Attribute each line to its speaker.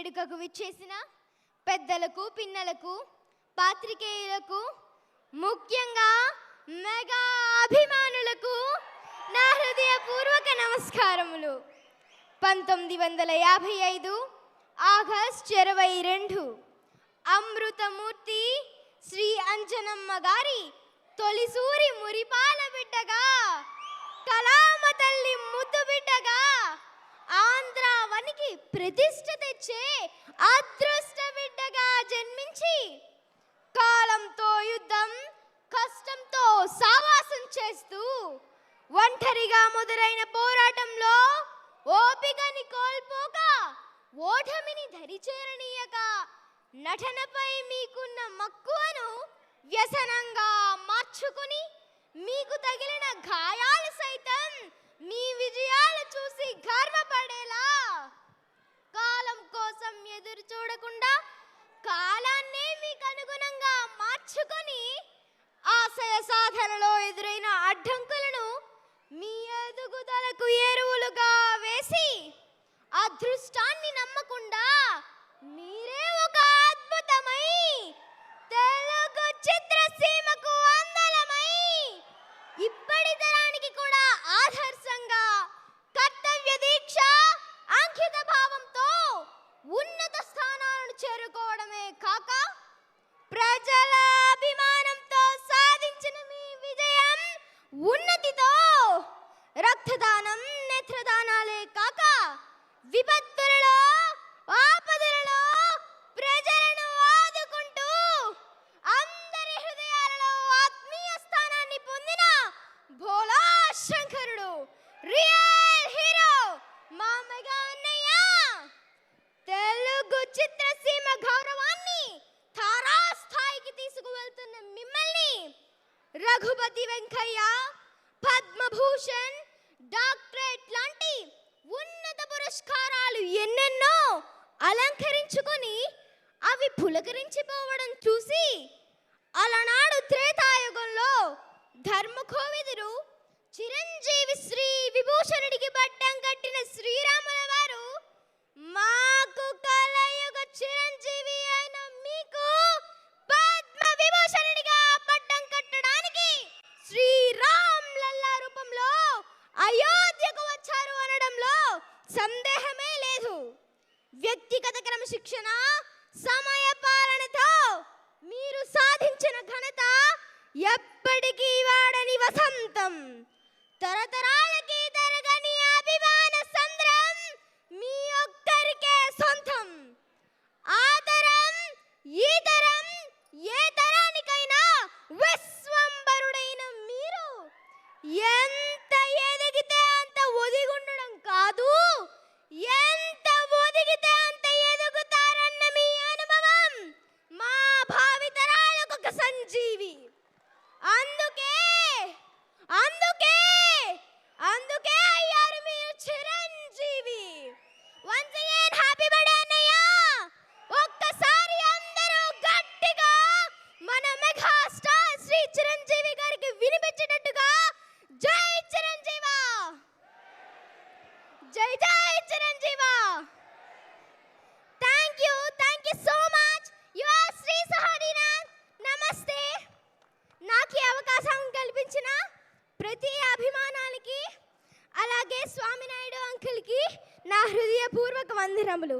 Speaker 1: వేడుకకు విచ్చేసిన పెద్దలకు, పిన్నలకు, పాత్రికేయులకు, ముఖ్యంగా మెగా అభిమానులకు నా హృదయపూర్వక నమస్కారములు. 1955 ఆగస్టు 22 అమృతమూర్తి శ్రీ అంజనమ్మ గారి తొలిసూరి మురిపాల బిడ్డగా, కళామ తల్లి ముద్దు బిడ్డగా, ఆంధ్రావనికి ప్రతిష్ఠ తెచ్చే అదృష్ట బిడ్డగా జన్మించి కాలంతో యుద్ధం, కష్టంతో సావాసం చేస్తూ ఒంటరిగా మొదలైన పోరాటంలో ఓపికని కోల్పోక, ఓటమిని దరిచేరనీయక, నటనపై మీకున్న మక్కువను వ్యసనంగా మార్చుకుని, మీకు తగిలిన గాయాలు సైతం మీ విజయాలు చూసి గర్వపడేలా, కాలం కోసం ఎదురు చూడకుండా కాలాన్నే మీకు అనుగుణంగా మార్చుకొని, ఆశయ సాధనలో ఎదురైన అడ్డంకులను మీ ఎదుగుదలకు ఎరువులుగా వేసి, అదృష్టాన్ని నమ్మకుండా మీరే ఒక అద్భుతమై తెలుగు చిత్రసీమకు అందలమై, ఇప్పటి తరానికి కూడా ఆదర్శంగా కర్తవ్య దీక్ష, అంకిత భావంతో ఉన్నత స్థానాలను చేరుకోవడమే కాక, ప్రజల అభిమానంతో సాధించిన మీ విజయం ఉన్నతితో రక్తదానం, నేత్రదానాలే కాక, విపత్తులలో, ఆపదలలో ప్రజలను ఆదుకుంటూ అందరి హృదయాలలో ఆత్మీయ స్థానాన్ని పొందిన భోలా శంకరుడు, రియల్ హీరో మా మెగా అన్నయ్య, తెలుగు చిత్రసీమ గౌరవాన్ని తారాస్థాయికి తీసుకువెళ్తున్న మిమ్మల్ని రఘుపతి వెంకయ్య, పద్మభూషణ్, డాక్టరేట్ లాంటి ఉన్నత పురస్కారాలు ఎన్నెన్నో అలంకరించుకొని అవి పులకరించిపోవడం చూసి, అలనాడు త్రేతాయుగంలో ధర్మకోవిదుడు చిరంజీవి శ్రీ విభూషణుడికి పట్టం కట్టిన శ్రీరాముల వారు, మాకు కలయుగ చిరంజీవి అయిన మీకు పద్మ విభూషణుడిగా పట్టం కట్టడానికి శ్రీరామ్ లల్లా రూపంలో అయోధ్యకు వచ్చారు అనడంలో సందేహమే లేదు. వ్యక్తిగత క్రమశిక్షణ, సమయ పాలనతో మీరు సాధించిన ఘనత ఎప్పటికీ వాడని వసంతం, తరతరాలకి తరగని అభిమాన సంద్రం మీ ఒక్కరికే సొంతం. ఆ తరం, ఈ తరం, ఏ తరానికైనా విశ్వంబరుడైన మీరు ఎంత ఎదిగితే అంత ఒదిగుండడం కాదు, ఎంత ఒదిగితే అంత ఎదుగుతారన్న మీ అనుభవం మా భావితరాలకు ఒక సంజీవి. అందుకే అందుకే అందుకే అయ్యారు మీరు Chiranjeevi. Once again happy birthday అన్నయ్య. ఒక్కసారి అందరూ గట్టిగా మన మెగా స్టార్ శ్రీ చిరంజీవి గారికి వినిపించేటట్టుగా జై చిరంజీవా, జై జై చిరంజీవా. Thank you so much your Shri Sahodinath. నమస్తే. నాకు ఈ అవకాశం కల్పించిన ప్రతి అభిమానానికి, అలాగే స్వామినాయుడు అంకుల్కి నా హృదయపూర్వక వందనములు.